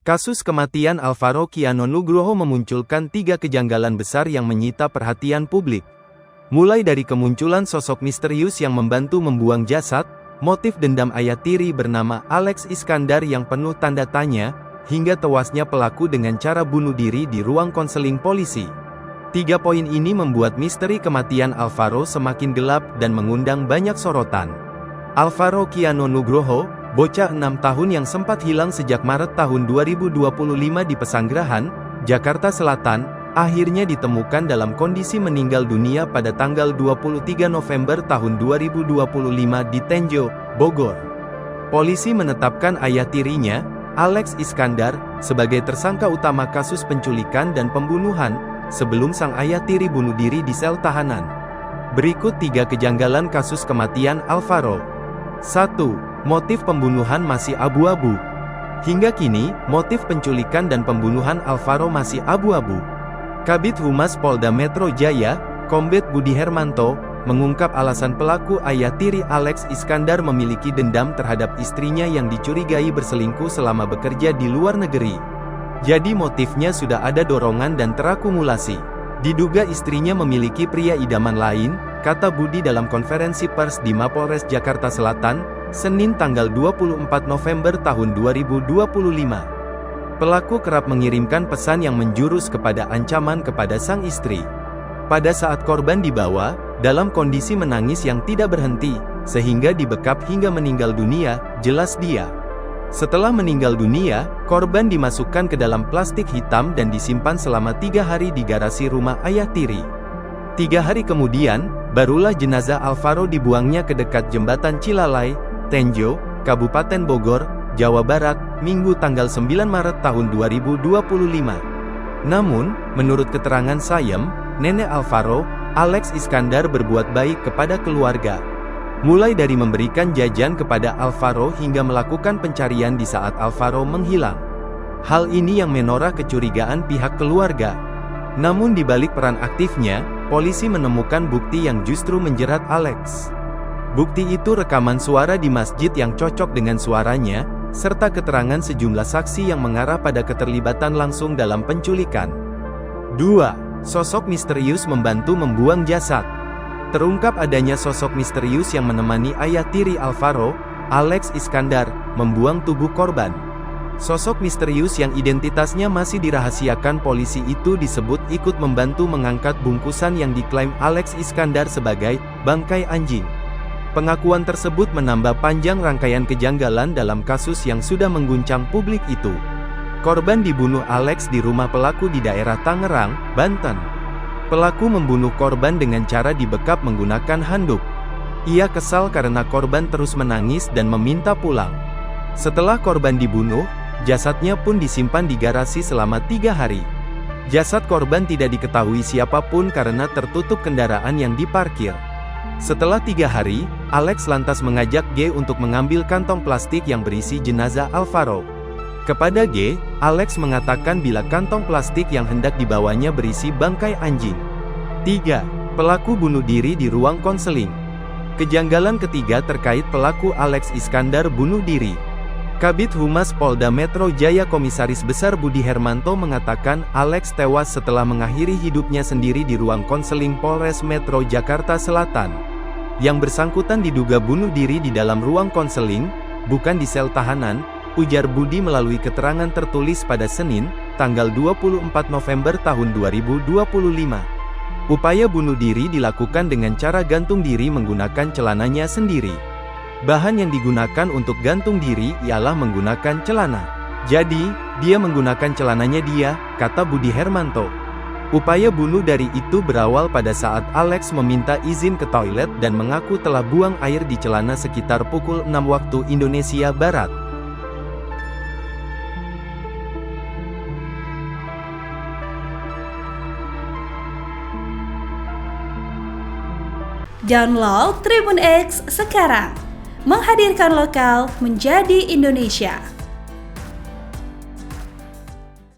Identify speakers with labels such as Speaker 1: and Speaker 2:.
Speaker 1: Kasus kematian Alvaro Kiano Nugroho memunculkan 3 kejanggalan besar yang menyita perhatian publik. Mulai dari kemunculan sosok misterius yang membantu membuang jasad, motif dendam ayah tiri bernama Alex Iskandar yang penuh tanda tanya, hingga tewasnya pelaku dengan cara bunuh diri di ruang konseling polisi. 3 poin ini membuat misteri kematian Alvaro semakin gelap dan mengundang banyak sorotan. Alvaro Kiano Nugroho, bocah 6 tahun yang sempat hilang sejak Maret tahun 2025 di Pesanggerahan, Jakarta Selatan, akhirnya ditemukan dalam kondisi meninggal dunia pada tanggal 23 November tahun 2025 di Tenjo, Bogor. Polisi menetapkan ayah tirinya, Alex Iskandar, sebagai tersangka utama kasus penculikan dan pembunuhan, sebelum sang ayah tiri bunuh diri di sel tahanan. Berikut 3 kejanggalan kasus kematian Alvaro. 1. Motif pembunuhan masih abu-abu. Hingga kini, motif penculikan dan pembunuhan Alvaro masih abu-abu. Kabid Humas Polda Metro Jaya, Kombes Budi Hermanto, mengungkap alasan pelaku ayah tiri Alex Iskandar memiliki dendam terhadap istrinya yang dicurigai berselingkuh selama bekerja di luar negeri. Jadi motifnya sudah ada dorongan dan terakumulasi. Diduga istrinya memiliki pria idaman lain, kata Budi dalam konferensi pers di Mapolres Jakarta Selatan, Senin tanggal 24 November tahun 2025. Pelaku kerap mengirimkan pesan yang menjurus kepada ancaman kepada sang istri. Pada saat korban dibawa, dalam kondisi menangis yang tidak berhenti, sehingga dibekap hingga meninggal dunia, jelas dia. Setelah meninggal dunia, korban dimasukkan ke dalam plastik hitam dan disimpan selama 3 hari di garasi rumah ayah tiri. 3 hari kemudian, barulah jenazah Alvaro dibuangnya ke dekat jembatan Cilalai, Tenjo, Kabupaten Bogor, Jawa Barat, Minggu tanggal 9 Maret tahun 2025. Namun, menurut keterangan Sayem, nenek Alvaro, Alex Iskandar berbuat baik kepada keluarga. Mulai dari memberikan jajan kepada Alvaro hingga melakukan pencarian di saat Alvaro menghilang. Hal ini yang menora kecurigaan pihak keluarga. Namun di balik peran aktifnya, polisi menemukan bukti yang justru menjerat Alex. Bukti itu rekaman suara di masjid yang cocok dengan suaranya, serta keterangan sejumlah saksi yang mengarah pada keterlibatan langsung dalam penculikan. 2. Sosok misterius membantu membuang jasad. Terungkap adanya sosok misterius yang menemani ayah tiri Alvaro, Alex Iskandar, membuang tubuh korban. Sosok misterius yang identitasnya masih dirahasiakan polisi itu disebut ikut membantu mengangkat bungkusan yang diklaim Alex Iskandar sebagai bangkai anjing. Pengakuan tersebut menambah panjang rangkaian kejanggalan dalam kasus yang sudah mengguncang publik itu. Korban dibunuh Alex di rumah pelaku di daerah Tangerang, Banten. Pelaku membunuh korban dengan cara dibekap menggunakan handuk. Ia kesal karena korban terus menangis dan meminta pulang. Setelah korban dibunuh, jasadnya pun disimpan di garasi selama 3 hari. Jasad korban tidak diketahui siapapun karena tertutup kendaraan yang diparkir. Setelah 3 hari, Alex lantas mengajak G untuk mengambil kantong plastik yang berisi jenazah Alvaro. Kepada G, Alex mengatakan bila kantong plastik yang hendak dibawanya berisi bangkai anjing. 3. Pelaku bunuh diri di ruang konseling. Kejanggalan ketiga terkait pelaku Alex Iskandar bunuh diri. Kabid Humas Polda Metro Jaya Komisaris Besar Budi Hermanto mengatakan Alex tewas setelah mengakhiri hidupnya sendiri di ruang konseling Polres Metro Jakarta Selatan. Yang bersangkutan diduga bunuh diri di dalam ruang konseling, bukan di sel tahanan, ujar Budi melalui keterangan tertulis pada Senin, tanggal 24 November tahun 2025. Upaya bunuh diri dilakukan dengan cara gantung diri menggunakan celananya sendiri. Bahan yang digunakan untuk gantung diri ialah menggunakan celana. Jadi, dia menggunakan celananya dia, kata Budi Hermanto. Upaya bunuh dari itu berawal pada saat Alex meminta izin ke toilet dan mengaku telah buang air di celana sekitar pukul 6 waktu Indonesia Barat.
Speaker 2: Download Tribun X sekarang, menghadirkan lokal menjadi Indonesia.